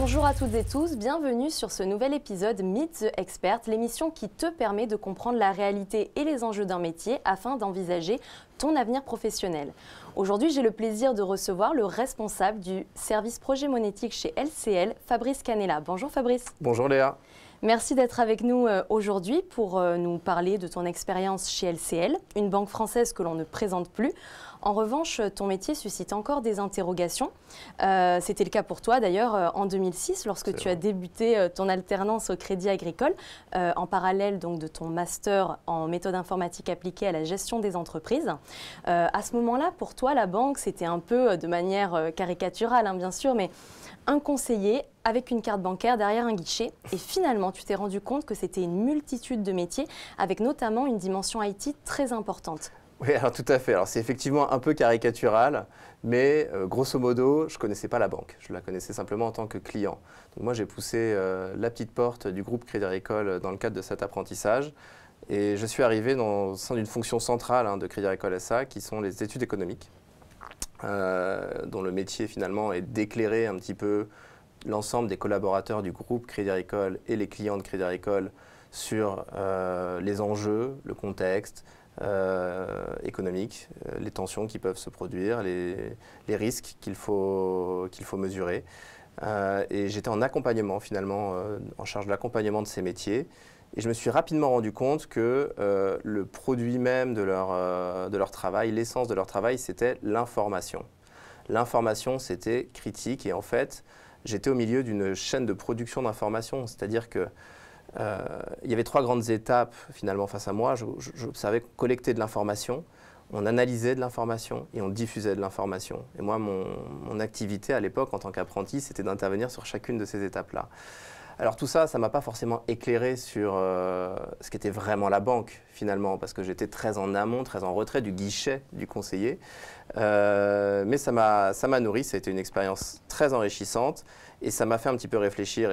Bonjour à toutes et tous, bienvenue sur ce nouvel épisode Meet the Expert, l'émission qui te permet de comprendre la réalité et les enjeux d'un métier afin d'envisager ton avenir professionnel. Aujourd'hui, j'ai le plaisir de recevoir le responsable du service projet monétique chez LCL, Fabrice Canella. Bonjour Fabrice. Bonjour Léa. Merci d'être avec nous aujourd'hui pour nous parler de ton expérience chez LCL, une banque française que l'on ne présente plus. En revanche, ton métier suscite encore des interrogations. C'était le cas pour toi d'ailleurs en 2006 lorsque tu as débuté ton alternance au Crédit Agricole en parallèle donc, de ton master en méthode informatique appliquée à la gestion des entreprises. À ce moment-là, pour toi, la banque, c'était un peu de manière caricaturale, hein, bien sûr, mais un conseiller avec une carte bancaire derrière un guichet. Et finalement, tu t'es rendu compte que c'était une multitude de métiers avec notamment une dimension IT très importante. Oui, alors tout à fait. Alors c'est effectivement un peu caricatural, mais grosso modo, je ne connaissais pas la banque. Je la connaissais simplement en tant que client. Donc moi, j'ai poussé la petite porte du groupe Crédit Agricole dans le cadre de cet apprentissage. Et je suis arrivé au sein d'une fonction centrale de Crédit Agricole SA, qui sont les études économiques, dont le métier finalement est d'éclairer un petit peu l'ensemble des collaborateurs du groupe Crédit Agricole et les clients de Crédit Agricole sur les enjeux, le contexte, économiques, les tensions qui peuvent se produire, les risques qu'il faut mesurer. Et j'étais en accompagnement finalement, en charge de l'accompagnement de ces métiers. Et je me suis rapidement rendu compte que le produit même de leur travail, l'essence de leur travail, c'était l'information. L'information, c'était critique et en fait, j'étais au milieu d'une chaîne de production d'informations, c'est-à-dire que il y avait trois grandes étapes finalement face à moi. J'observais collecter de l'information, on analysait de l'information et on diffusait de l'information. Et moi, mon activité à l'époque en tant qu'apprenti, c'était d'intervenir sur chacune de ces étapes-là. Alors tout ça, ça ne m'a pas forcément éclairé sur ce qu'était vraiment la banque finalement, parce que j'étais très en amont, très en retrait du guichet du conseiller. Mais ça m'a nourri, ça a été une expérience très enrichissante et ça m'a fait un petit peu réfléchir.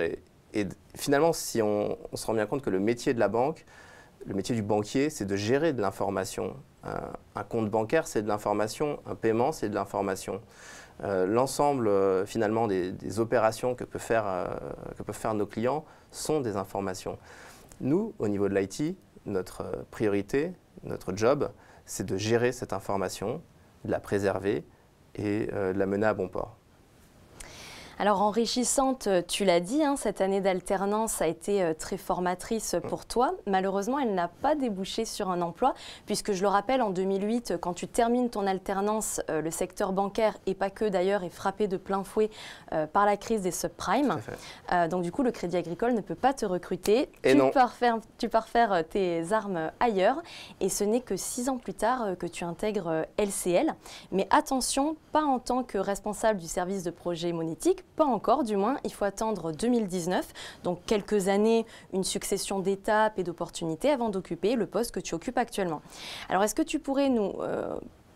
Et finalement, si on se rend bien compte que le métier de la banque, le métier du banquier, c'est de gérer de l'information. Un compte bancaire, c'est de l'information. Un paiement, c'est de l'information. L'ensemble, finalement, des opérations que peuvent faire nos clients sont des informations. Nous, au niveau de l'IT, notre priorité, notre job, c'est de gérer cette information, de la préserver et de la mener à bon port. Alors enrichissante, tu l'as dit, hein, cette année d'alternance a été très formatrice pour toi. Malheureusement, elle n'a pas débouché sur un emploi, puisque je le rappelle, en 2008, quand tu termines ton alternance, le secteur bancaire, et pas que d'ailleurs, est frappé de plein fouet par la crise des subprimes. Donc du coup, le Crédit Agricole ne peut pas te recruter. Tu pars faire tes armes ailleurs. Et ce n'est que 6 ans plus tard que tu intègres LCL. Mais attention, pas en tant que responsable du service de projet monétique, pas encore, du moins, il faut attendre 2019, donc quelques années, une succession d'étapes et d'opportunités avant d'occuper le poste que tu occupes actuellement. Alors, est-ce que tu pourrais nous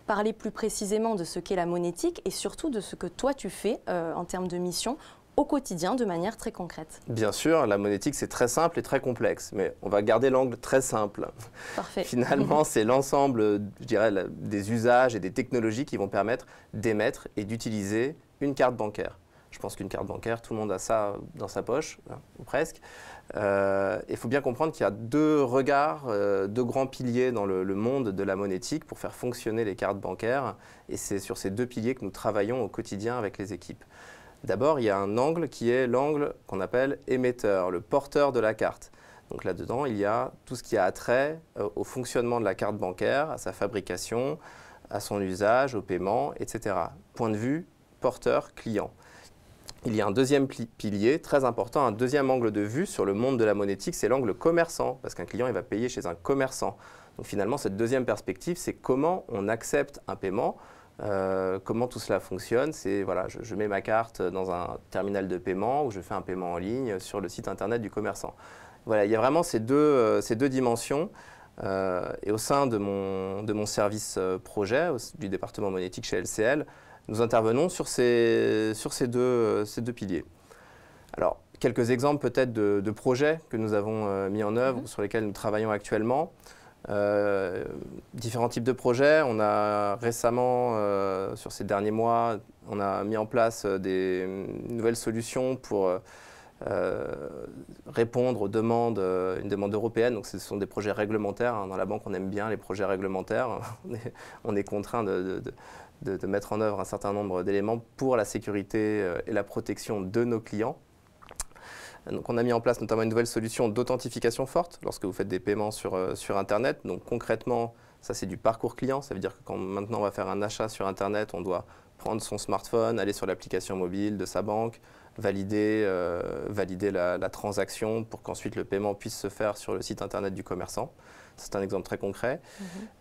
parler plus précisément de ce qu'est la monétique et surtout de ce que toi tu fais en termes de mission au quotidien de manière très concrète? Bien sûr, la monétique c'est très simple et très complexe, mais on va garder l'angle très simple. Parfait. Finalement, c'est l'ensemble, je dirais, des usages et des technologies qui vont permettre d'émettre et d'utiliser une carte bancaire. Je pense qu'une carte bancaire, tout le monde a ça dans sa poche, ou presque. Il faut bien comprendre qu'il y a deux regards, deux grands piliers dans le monde de la monétique pour faire fonctionner les cartes bancaires. Et c'est sur ces deux piliers que nous travaillons au quotidien avec les équipes. D'abord, il y a un angle qui est l'angle qu'on appelle émetteur, le porteur de la carte. Donc là-dedans, il y a tout ce qui a attrait au fonctionnement de la carte bancaire, à sa fabrication, à son usage, au paiement, etc. Point de vue porteur-client. Il y a un deuxième pilier très important, un deuxième angle de vue sur le monde de la monétique, c'est l'angle commerçant, parce qu'un client il va payer chez un commerçant. Donc finalement, cette deuxième perspective, c'est comment on accepte un paiement, comment tout cela fonctionne. C'est voilà, je mets ma carte dans un terminal de paiement ou je fais un paiement en ligne sur le site internet du commerçant. Voilà, il y a vraiment ces deux dimensions. Et au sein de mon service projet, du département monétique chez LCL, nous intervenons sur ces deux piliers. Alors, quelques exemples peut-être de projets que nous avons mis en œuvre, sur lesquels nous travaillons actuellement. Différents types de projets. On a récemment, sur ces derniers mois, On a mis en place des nouvelles solutions pour répondre aux demandes, une demande européenne. Donc ce sont des projets réglementaires. Hein. Dans la banque, on aime bien les projets réglementaires. On est contraint de mettre en œuvre un certain nombre d'éléments pour la sécurité et la protection de nos clients. Donc on a mis en place notamment une nouvelle solution d'authentification forte lorsque vous faites des paiements sur Internet. Donc concrètement, ça c'est du parcours client. Ça veut dire que quand maintenant on va faire un achat sur Internet, on doit prendre son smartphone, aller sur l'application mobile de sa banque, valider la transaction pour qu'ensuite le paiement puisse se faire sur le site Internet du commerçant. C'est un exemple très concret.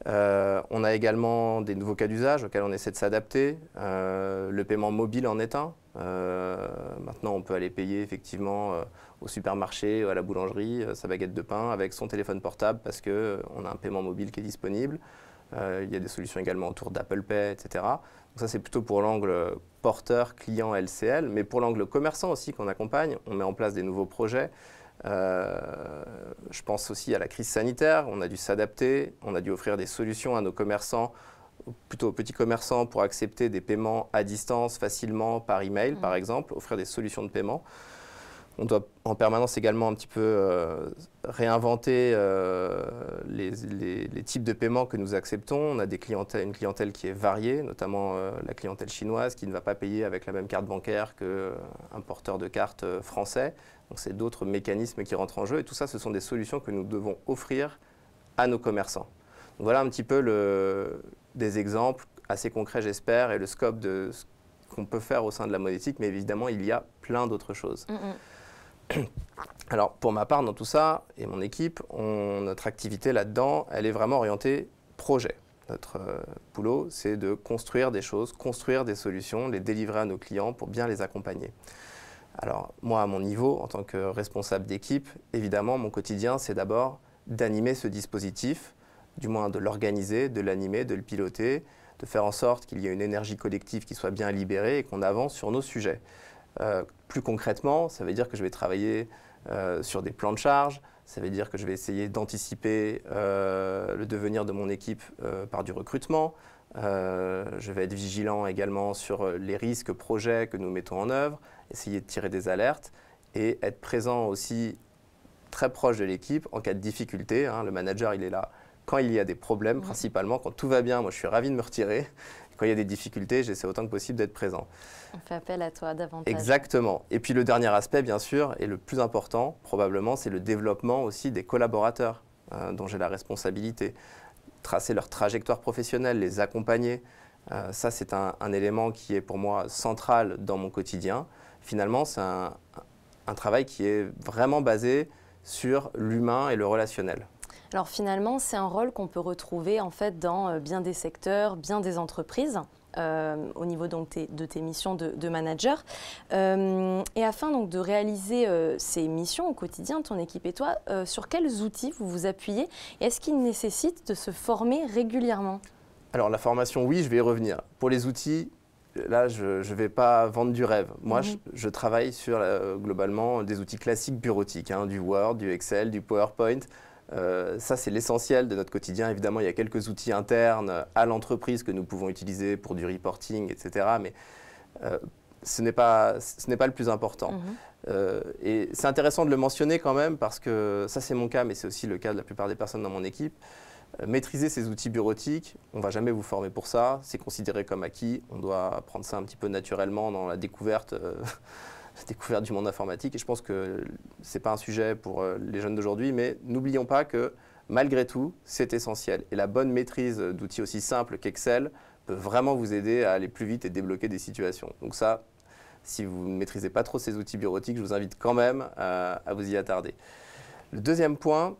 On a également des nouveaux cas d'usage auxquels on essaie de s'adapter. Le paiement mobile en est un. Maintenant, on peut aller payer effectivement au supermarché ou à la boulangerie sa baguette de pain avec son téléphone portable parce qu'on a un paiement mobile qui est disponible. Il y a des solutions également autour d'Apple Pay, etc. Donc ça, c'est plutôt pour l'angle porteur, client, LCL. Mais pour l'angle commerçant aussi qu'on accompagne, on met en place des nouveaux projets. Je pense aussi à la crise sanitaire. On a dû s'adapter. On a dû offrir des solutions à nos commerçants, plutôt aux petits commerçants, pour accepter des paiements à distance facilement par email, par exemple, offrir des solutions de paiement. On doit en permanence également un petit peu réinventer les types de paiements que nous acceptons. On a une clientèle qui est variée, notamment la clientèle chinoise qui ne va pas payer avec la même carte bancaire qu'un porteur de carte français. Donc c'est d'autres mécanismes qui rentrent en jeu et tout ça, ce sont des solutions que nous devons offrir à nos commerçants. Donc voilà un petit peu des exemples assez concrets, j'espère, et le scope de ce qu'on peut faire au sein de la monétique, mais évidemment, il y a plein d'autres choses. Alors, pour ma part, dans tout ça, et mon équipe, notre activité là-dedans, elle est vraiment orientée projet. Notre boulot, c'est de construire des choses, construire des solutions, les délivrer à nos clients pour bien les accompagner. Alors, moi, à mon niveau, en tant que responsable d'équipe, évidemment, mon quotidien, c'est d'abord d'animer ce dispositif, du moins de l'organiser, de l'animer, de le piloter, de faire en sorte qu'il y ait une énergie collective qui soit bien libérée et qu'on avance sur nos sujets. Plus concrètement, ça veut dire que je vais travailler sur des plans de charge, ça veut dire que je vais essayer d'anticiper le devenir de mon équipe par du recrutement. Je vais être vigilant également sur les risques projets que nous mettons en œuvre, essayer de tirer des alertes et être présent aussi très proche de l'équipe en cas de difficulté. Hein. Le manager, il est là quand il y a des problèmes, principalement. Quand tout va bien, moi, je suis ravi de me retirer. Quand il y a des difficultés, j'essaie autant que possible d'être présent. On fait appel à toi davantage. Exactement. Et puis le dernier aspect, bien sûr, et le plus important, probablement, c'est le développement aussi des collaborateurs dont j'ai la responsabilité. Tracer leur trajectoire professionnelle, les accompagner. Ça, c'est un élément qui est pour moi central dans mon quotidien. Finalement, c'est un travail qui est vraiment basé sur l'humain et le relationnel. Alors finalement, c'est un rôle qu'on peut retrouver en fait dans bien des secteurs, bien des entreprises. Au niveau donc de tes missions de manager. Et afin donc de réaliser ces missions au quotidien, ton équipe et toi, sur quels outils vous vous appuyez et est-ce qu'il nécessite de se former régulièrement? Alors la formation, oui, je vais y revenir. Pour les outils, là, je ne vais pas vendre du rêve. Moi, je travaille sur globalement des outils classiques bureautiques, hein, du Word, du Excel, du PowerPoint. Ça, c'est l'essentiel de notre quotidien. Évidemment, il y a quelques outils internes à l'entreprise que nous pouvons utiliser pour du reporting, etc. Mais ce n'est pas le plus important. Et c'est intéressant de le mentionner quand même parce que ça, c'est mon cas, mais c'est aussi le cas de la plupart des personnes dans mon équipe. Maîtriser ces outils bureautiques, on ne va jamais vous former pour ça. C'est considéré comme acquis. On doit prendre ça un petit peu naturellement dans la découverte du monde informatique et je pense que ce n'est pas un sujet pour les jeunes d'aujourd'hui, mais n'oublions pas que malgré tout, c'est essentiel. Et la bonne maîtrise d'outils aussi simples qu'Excel peut vraiment vous aider à aller plus vite et débloquer des situations. Donc ça, si vous ne maîtrisez pas trop ces outils bureautiques, je vous invite quand même à vous y attarder. Le deuxième point,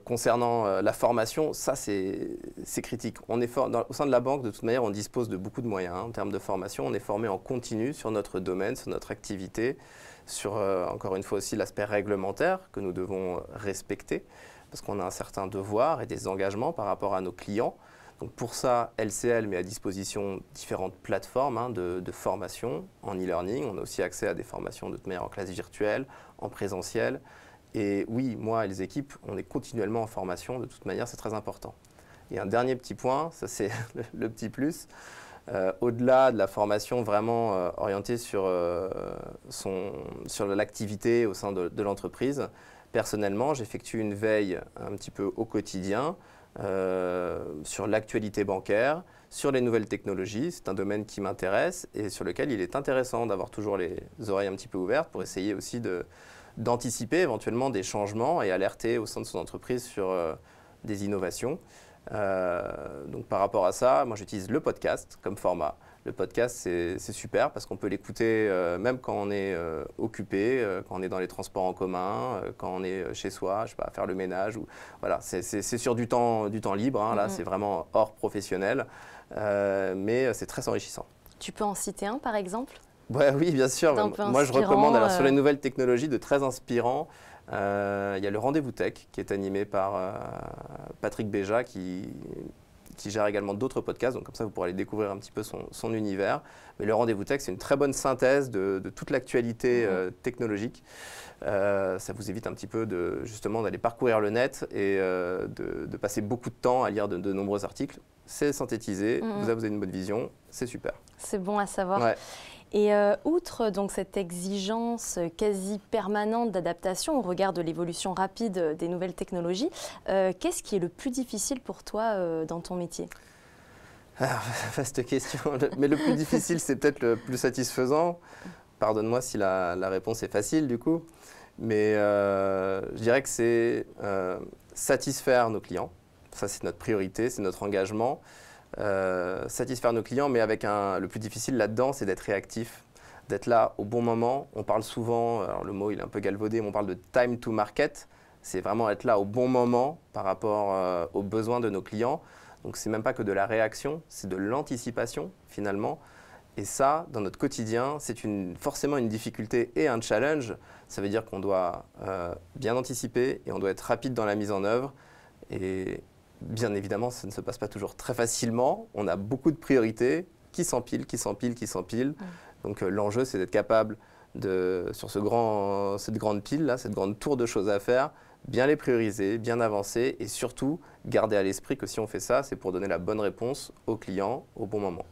concernant la formation, ça c'est critique. On est au sein de la banque, de toute manière, on dispose de beaucoup de moyens. Hein, en termes de formation, on est formé en continu sur notre domaine, sur notre activité, sur encore une fois aussi l'aspect réglementaire que nous devons respecter, parce qu'on a un certain devoir et des engagements par rapport à nos clients. Donc pour ça, LCL met à disposition différentes plateformes de formation en e-learning. On a aussi accès à des formations de toute manière en classe virtuelle, en présentiel. Et oui, moi et les équipes, on est continuellement en formation, de toute manière, c'est très important. Et un dernier petit point, ça c'est le petit plus, Au-delà de la formation vraiment orientée sur l'activité au sein de l'entreprise, personnellement, j'effectue une veille un petit peu au quotidien sur l'actualité bancaire, sur les nouvelles technologies. C'est un domaine qui m'intéresse et sur lequel il est intéressant d'avoir toujours les oreilles un petit peu ouvertes pour essayer aussi d'anticiper éventuellement des changements et alerter au sein de son entreprise sur des innovations. Donc par rapport à ça, moi j'utilise le podcast comme format. Le podcast c'est super parce qu'on peut l'écouter même quand on est occupé, quand on est dans les transports en commun, quand on est chez soi, je sais pas, à faire le ménage. Voilà, c'est sur du temps libre, hein, là c'est vraiment hors professionnel, mais c'est très enrichissant. Tu peux en citer un par exemple ? Ouais, oui, bien sûr. Moi je recommande alors, sur les nouvelles technologies de très inspirant. Il y a le Rendez-vous Tech qui est animé par Patrick Béja qui gère également d'autres podcasts, donc comme ça vous pourrez aller découvrir un petit peu son univers. Mais le Rendez-vous Tech, c'est une très bonne synthèse de toute l'actualité technologique. Ça vous évite un petit peu justement d'aller parcourir le net et de passer beaucoup de temps à lire de nombreux articles. C'est synthétisé, vous avez une bonne vision, c'est super. C'est bon à savoir. Ouais. Et outre donc cette exigence quasi permanente d'adaptation au regard de l'évolution rapide des nouvelles technologies, qu'est-ce qui est le plus difficile pour toi dans ton métier ? Vaste question, mais le plus difficile, c'est peut-être le plus satisfaisant. Pardonne-moi si la réponse est facile du coup, mais je dirais que c'est satisfaire nos clients. Ça, c'est notre priorité, c'est notre engagement. Satisfaire nos clients, mais avec le plus difficile là-dedans, c'est d'être réactif, d'être là au bon moment. On parle souvent, alors le mot il est un peu galvaudé, mais on parle de time to market. C'est vraiment être là au bon moment par rapport aux besoins de nos clients. Donc c'est même pas que de la réaction, c'est de l'anticipation finalement. Et ça, dans notre quotidien, c'est forcément une difficulté et un challenge. Ça veut dire qu'on doit bien anticiper et on doit être rapide dans la mise en œuvre. Et bien évidemment, ça ne se passe pas toujours très facilement. On a beaucoup de priorités qui s'empilent. Donc l'enjeu, c'est d'être capable, sur cette grande pile, cette grande tour de choses à faire, bien les prioriser, bien avancer et surtout garder à l'esprit que si on fait ça, c'est pour donner la bonne réponse au client au bon moment.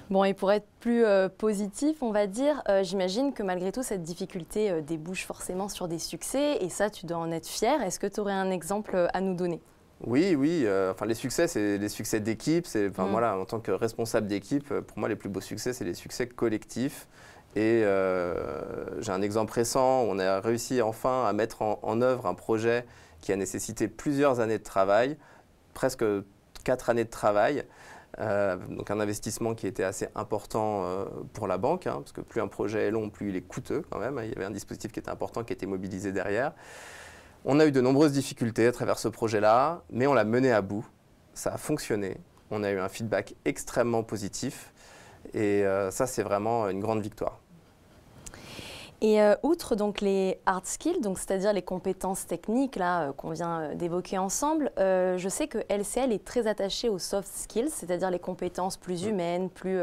Bon, et pour être plus positif, on va dire, j'imagine que malgré tout, cette difficulté débouche forcément sur des succès et ça, tu dois en être fier. Est-ce que tu aurais un exemple à nous donner ? Oui. Enfin, les succès, c'est les succès d'équipe. Voilà, en tant que responsable d'équipe, pour moi, les plus beaux succès, c'est les succès collectifs. Et j'ai un exemple récent. On a réussi enfin à mettre en œuvre un projet qui a nécessité plusieurs années de travail, presque 4 années de travail. Donc un investissement qui était assez important pour la banque, parce que plus un projet est long, plus il est coûteux quand même. Il y avait un dispositif qui était important, qui était mobilisé derrière. On a eu de nombreuses difficultés à travers ce projet-là, mais on l'a mené à bout. Ça a fonctionné. On a eu un feedback extrêmement positif. Et ça, c'est vraiment une grande victoire. Et outre donc les hard skills, donc c'est-à-dire les compétences techniques là qu'on vient d'évoquer ensemble, je sais que LCL est très attaché aux soft skills, c'est-à-dire les compétences plus humaines, plus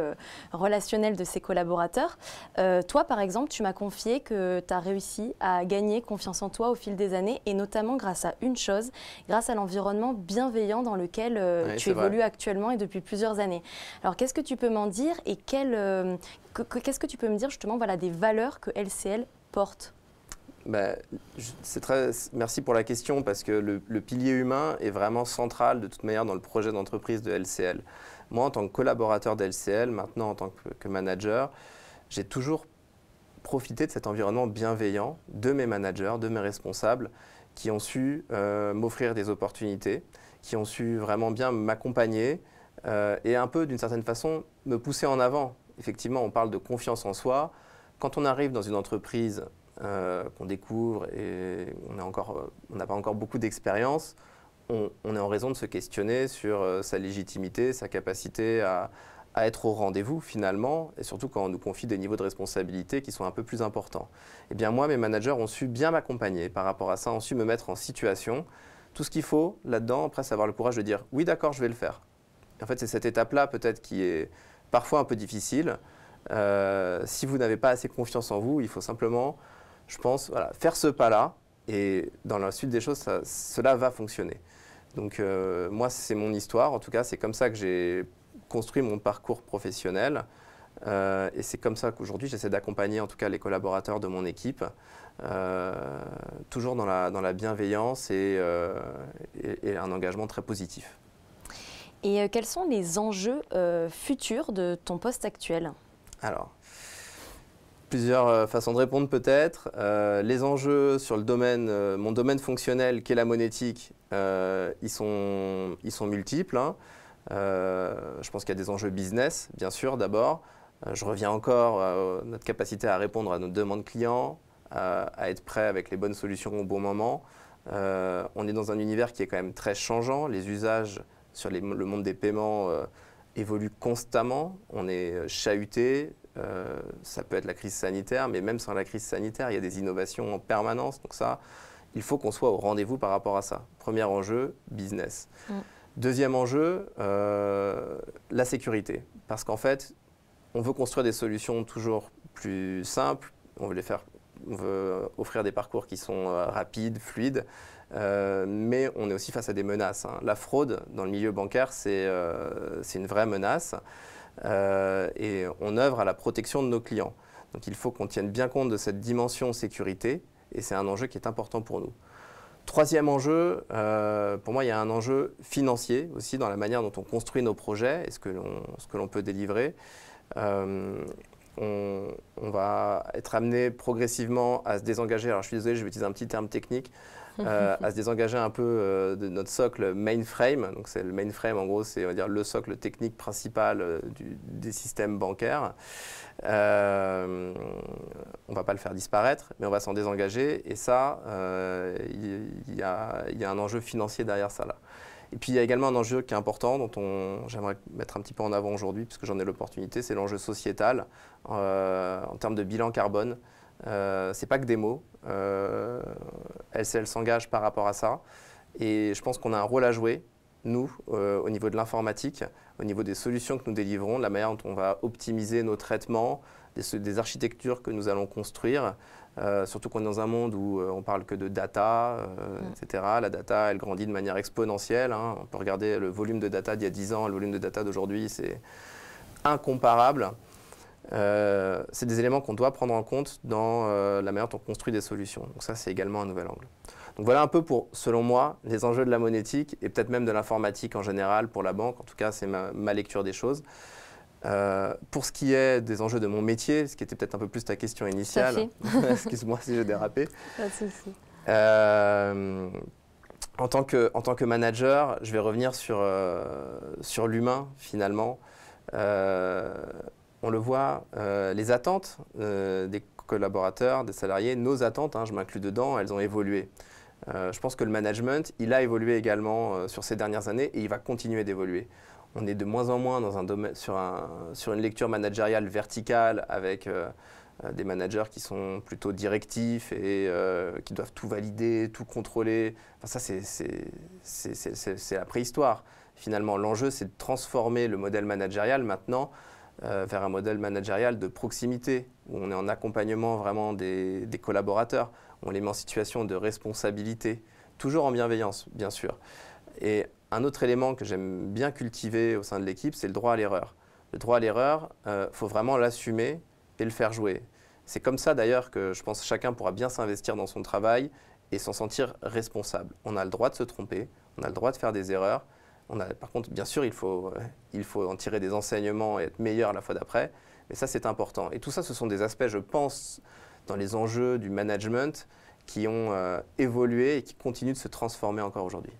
relationnelles de ses collaborateurs. Toi, par exemple, tu m'as confié que tu as réussi à gagner confiance en toi au fil des années, et notamment grâce à une chose, grâce à l'environnement bienveillant dans lequel tu évolues actuellement et depuis plusieurs années. Alors, qu'est-ce que tu peux m'en dire et qu'est-ce que tu peux me dire justement des valeurs que LCL porte ? Merci pour la question parce que le pilier humain est vraiment central de toute manière dans le projet d'entreprise de LCL. Moi, en tant que collaborateur de LCL, maintenant en tant que manager, j'ai toujours profité de cet environnement bienveillant de mes managers, de mes responsables qui ont su m'offrir des opportunités, qui ont su vraiment bien m'accompagner et un peu d'une certaine façon me pousser en avant. Effectivement, on parle de confiance en soi. Quand on arrive dans une entreprise qu'on découvre et on n'a pas encore beaucoup d'expérience, on est en raison de se questionner sur sa légitimité, sa capacité à être au rendez-vous finalement, et surtout quand on nous confie des niveaux de responsabilité qui sont un peu plus importants. Eh bien moi, mes managers ont su bien m'accompagner par rapport à ça, ont su me mettre en situation. Tout ce qu'il faut là-dedans, après, c'est avoir le courage de dire « oui, d'accord, je vais le faire ». En fait, c'est cette étape-là peut-être qui est parfois un peu difficile. Si vous n'avez pas assez confiance en vous, il faut simplement, je pense, faire ce pas-là et dans la suite des choses, cela va fonctionner. Donc moi, c'est mon histoire. En tout cas, c'est comme ça que j'ai construit mon parcours professionnel. Et c'est comme ça qu'aujourd'hui, j'essaie d'accompagner en tout cas les collaborateurs de mon équipe, toujours dans la bienveillance et un engagement très positif. Et quels sont les enjeux futurs de ton poste actuel? Alors, plusieurs façons de répondre peut-être. Les enjeux sur le domaine, mon domaine fonctionnel qui est la monétique, ils sont multiples. Hein. Je pense qu'il y a des enjeux business, bien sûr, d'abord. Je reviens encore à notre capacité à répondre à nos demandes clients, à être prêt avec les bonnes solutions au bon moment. On est dans un univers qui est quand même très changeant. Les usages sur le monde des paiements évoluent constamment. On est chahuté. Ça peut être la crise sanitaire, mais même sans la crise sanitaire, il y a des innovations en permanence. Donc ça, il faut qu'on soit au rendez-vous par rapport à ça. Premier enjeu, business. Deuxième enjeu, la sécurité. Parce qu'en fait, on veut construire des solutions toujours plus simples. On veut offrir des parcours qui sont rapides, fluides. Mais on est aussi face à des menaces. Hein. La fraude dans le milieu bancaire, c'est une vraie menace. Et on œuvre à la protection de nos clients. Donc il faut qu'on tienne bien compte de cette dimension sécurité. Et c'est un enjeu qui est important pour nous. Troisième enjeu, pour moi, il y a un enjeu financier aussi dans la manière dont on construit nos projets et ce que l'on peut délivrer. On va être amené progressivement à se désengager, alors je suis désolé, je vais utiliser un petit terme technique, à se désengager un peu de notre socle mainframe. Donc c'est le mainframe, en gros, c'est on va dire, le socle technique principal des systèmes bancaires. On ne va pas le faire disparaître, mais on va s'en désengager. Et ça, il y a un enjeu financier derrière ça là. Et puis il y a également un enjeu qui est important, dont j'aimerais mettre un petit peu en avant aujourd'hui, puisque j'en ai l'opportunité, c'est l'enjeu sociétal en termes de bilan carbone. C'est pas que des mots. LCL s'engage par rapport à ça. Et je pense qu'on a un rôle à jouer, nous, au niveau de l'informatique, au niveau des solutions que nous délivrons, de la manière dont on va optimiser nos traitements, des architectures que nous allons construire. Surtout qu'on est dans un monde où on parle que de data, etc. La data, elle grandit de manière exponentielle. Hein. On peut regarder le volume de data d'il y a 10 ans, le volume de data d'aujourd'hui, c'est incomparable. C'est des éléments qu'on doit prendre en compte dans la manière dont on construit des solutions. Donc ça, c'est également un nouvel angle. Donc voilà un peu pour, selon moi, les enjeux de la monétique et peut-être même de l'informatique en général pour la banque. En tout cas, c'est ma lecture des choses. Pour ce qui est des enjeux de mon métier, ce qui était peut-être un peu plus ta question initiale, excuse-moi si j'ai dérapé. Pas de souci. En tant que manager, je vais revenir sur l'humain finalement. On le voit, les attentes des collaborateurs, des salariés, nos attentes, hein, je m'inclus dedans, elles ont évolué. Je pense que le management, il a évolué également sur ces dernières années et il va continuer d'évoluer. On est de moins en moins dans un domaine, sur une lecture managériale verticale avec des managers qui sont plutôt directifs et qui doivent tout valider, tout contrôler. Enfin, ça, c'est la préhistoire. Finalement, l'enjeu, c'est de transformer le modèle managérial maintenant vers un modèle managérial de proximité, où on est en accompagnement vraiment des collaborateurs. On les met en situation de responsabilité, toujours en bienveillance, bien sûr. Et un autre élément que j'aime bien cultiver au sein de l'équipe, c'est le droit à l'erreur. Le droit à l'erreur, faut vraiment l'assumer et le faire jouer. C'est comme ça d'ailleurs que je pense que chacun pourra bien s'investir dans son travail et s'en sentir responsable. On a le droit de se tromper, on a le droit de faire des erreurs. Par contre, bien sûr, il faut en tirer des enseignements et être meilleur la fois d'après. Mais ça, c'est important. Et tout ça, ce sont des aspects, je pense, dans les enjeux du management qui ont évolué et qui continuent de se transformer encore aujourd'hui.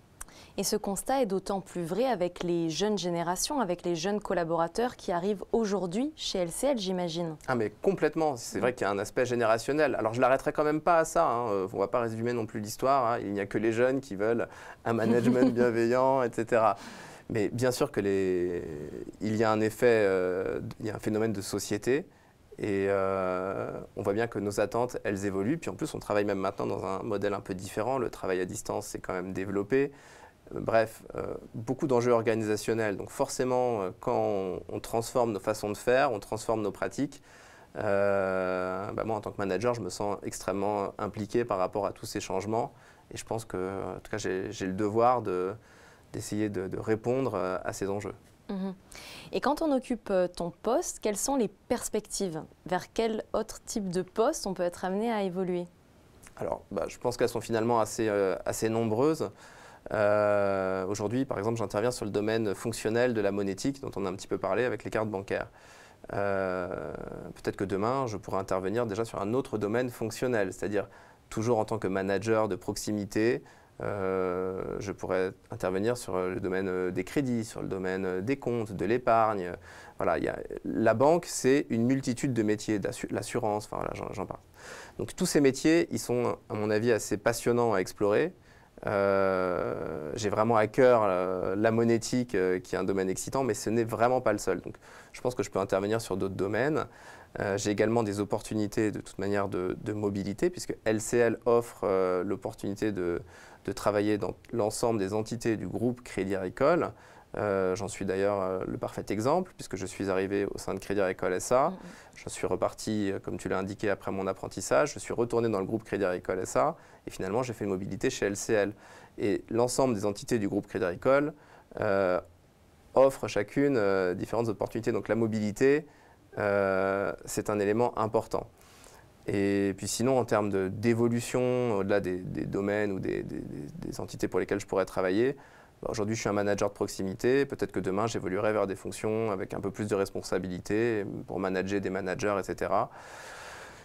Et ce constat est d'autant plus vrai avec les jeunes générations, avec les jeunes collaborateurs qui arrivent aujourd'hui chez LCL, j'imagine. Ah mais complètement, c'est vrai qu'il y a un aspect générationnel. Alors je ne l'arrêterai quand même pas à ça, hein. On ne va pas résumer non plus l'histoire, hein. Il n'y a que les jeunes qui veulent un management bienveillant, etc. Mais bien sûr que il y a un effet, il y a un phénomène de société. Et on voit bien que nos attentes, elles évoluent. Puis en plus, on travaille même maintenant dans un modèle un peu différent. Le travail à distance s'est quand même développé. Bref, beaucoup d'enjeux organisationnels. Donc forcément, quand on transforme nos façons de faire, on transforme nos pratiques, moi, en tant que manager, je me sens extrêmement impliqué par rapport à tous ces changements. Et je pense que, en tout cas, j'ai le devoir d'essayer de répondre à ces enjeux. Et quand on occupe ton poste, quelles sont les perspectives? Vers quel autre type de poste on peut être amené à évoluer? Alors, je pense qu'elles sont finalement assez nombreuses. Aujourd'hui, par exemple, j'interviens sur le domaine fonctionnel de la monétique, dont on a un petit peu parlé avec les cartes bancaires. Peut-être que demain, je pourrais intervenir déjà sur un autre domaine fonctionnel, c'est-à-dire toujours en tant que manager de proximité, je pourrais intervenir sur le domaine des crédits, sur le domaine des comptes, de l'épargne. Voilà, la banque, c'est une multitude de métiers, l'assurance, enfin, voilà, j'en parle. Donc tous ces métiers, ils sont, à mon avis, assez passionnants à explorer. J'ai vraiment à cœur la monétique, qui est un domaine excitant, mais ce n'est vraiment pas le seul. Donc, je pense que je peux intervenir sur d'autres domaines. J'ai également des opportunités de toute manière de mobilité, puisque LCL offre l'opportunité de travailler dans l'ensemble des entités du groupe Crédit Agricole. J'en suis d'ailleurs le parfait exemple, puisque je suis arrivé au sein de Crédit Agricole SA. Je suis reparti, comme tu l'as indiqué, après mon apprentissage. Je suis retourné dans le groupe Crédit Agricole SA. Et finalement, j'ai fait une mobilité chez LCL. Et l'ensemble des entités du groupe Crédit Agricole offrent chacune différentes opportunités. Donc la mobilité, c'est un élément important. Et puis sinon, en termes d'évolution, au-delà des domaines ou des entités pour lesquelles je pourrais travailler, aujourd'hui, je suis un manager de proximité. Peut-être que demain, j'évoluerai vers des fonctions avec un peu plus de responsabilité pour manager des managers, etc.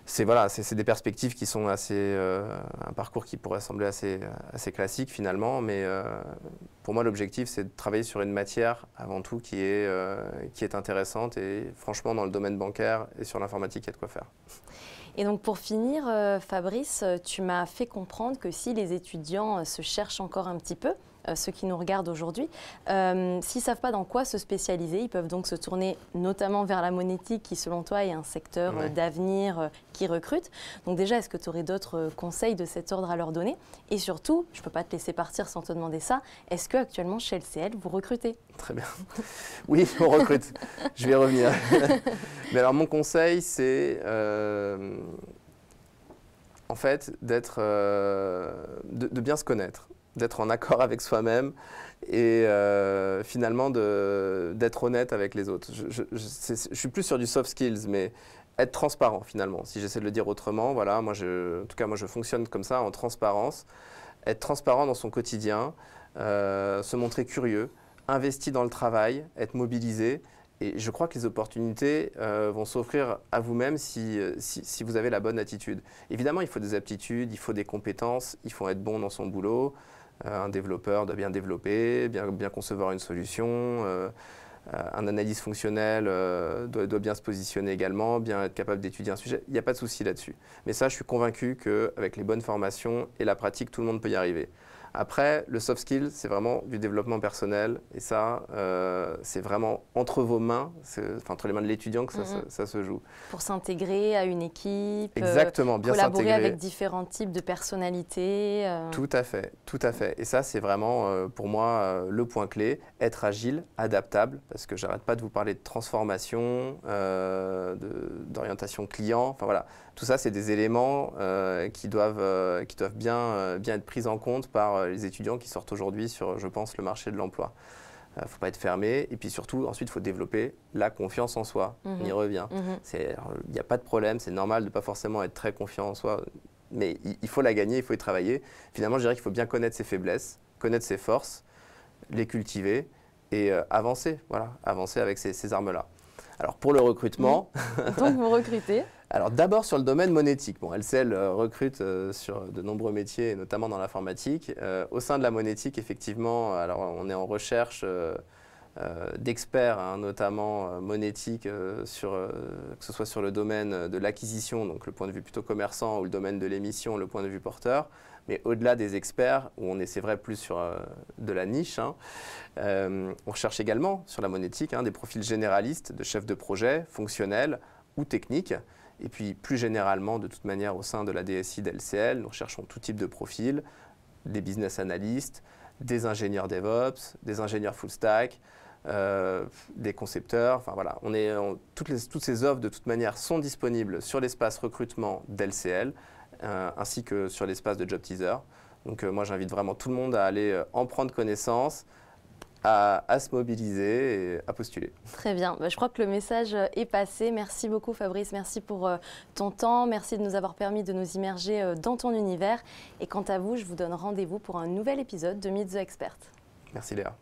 C'est des perspectives qui sont un parcours qui pourrait sembler assez classique finalement, mais pour moi, l'objectif, c'est de travailler sur une matière avant tout qui est intéressante. Et franchement, dans le domaine bancaire et sur l'informatique, il y a de quoi faire. Et donc pour finir, Fabrice, tu m'as fait comprendre que si les étudiants se cherchent encore un petit peu, ceux qui nous regardent aujourd'hui, s'ils ne savent pas dans quoi se spécialiser, ils peuvent donc se tourner notamment vers la monétique qui, selon toi, est un secteur d'avenir qui recrute. Donc déjà, est-ce que tu aurais d'autres conseils de cet ordre à leur donner? Et surtout, je ne peux pas te laisser partir sans te demander ça, est-ce qu'actuellement chez LCL, vous recrutez? Très bien. Oui, on recrute. Je vais y revenir. Mais alors, mon conseil, c'est en fait de bien se connaître, d'être en accord avec soi-même et finalement d'être honnête avec les autres. Je suis plus sur du soft skills, mais être transparent finalement, si j'essaie de le dire autrement. Voilà, en tout cas, moi je fonctionne comme ça, en transparence. Être transparent dans son quotidien, se montrer curieux, investi dans le travail, être mobilisé. Et je crois que les opportunités vont s'offrir à vous-même si vous avez la bonne attitude. Évidemment, il faut des aptitudes, il faut des compétences, il faut être bon dans son boulot. Un développeur doit bien développer, bien concevoir une solution. Un analyste fonctionnel doit bien se positionner également, bien être capable d'étudier un sujet. Il n'y a pas de souci là-dessus. Mais ça, je suis convaincu qu'avec les bonnes formations et la pratique, tout le monde peut y arriver. Après, le soft skill, c'est vraiment du développement personnel. Et ça, c'est vraiment entre vos mains, entre les mains de l'étudiant que ça se joue. Pour s'intégrer à une équipe, exactement, bien collaborer avec différents types de personnalités. Tout à fait, tout à fait. Et ça, c'est vraiment, pour moi, le point clé. Être agile, adaptable, parce que j'arrête pas de vous parler de transformation, d'orientation client. Enfin voilà, tout ça, c'est des éléments qui doivent bien être pris en compte par les étudiants qui sortent aujourd'hui sur, je pense, le marché de l'emploi. Il ne faut pas être fermé. Et puis surtout, ensuite, il faut développer la confiance en soi. On y revient. Il n'y a pas de problème, c'est normal de ne pas forcément être très confiant en soi, mais il faut la gagner, il faut y travailler. Finalement, je dirais qu'il faut bien connaître ses faiblesses, connaître ses forces, les cultiver et avancer, voilà, avancer avec ces armes-là. Alors pour le recrutement… Donc vous recrutez? Alors d'abord sur le domaine monétique. Bon, LCL recrute sur de nombreux métiers, notamment dans l'informatique. Au sein de la monétique, effectivement, alors on est en recherche d'experts, notamment monétiques, que ce soit sur le domaine de l'acquisition, donc le point de vue plutôt commerçant, ou le domaine de l'émission, le point de vue porteur. Mais au-delà des experts, où on est, c'est vrai, plus sur de la niche, on recherche également sur la monétique des profils généralistes, de chefs de projet, fonctionnels ou techniques. Et puis plus généralement, de toute manière, au sein de la DSI d'LCL, nous recherchons tout type de profils, des business analystes, des ingénieurs DevOps, des ingénieurs full stack, des concepteurs. Enfin voilà, toutes ces offres de toute manière sont disponibles sur l'espace recrutement d'LCL, ainsi que sur l'espace de Job Teaser. Donc moi, j'invite vraiment tout le monde à aller en prendre connaissance, à se mobiliser et à postuler. Très bien. Je crois que le message est passé. Merci beaucoup Fabrice, merci pour ton temps, merci de nous avoir permis de nous immerger dans ton univers. Et quant à vous, je vous donne rendez-vous pour un nouvel épisode de Meet the Expert. Merci Léa.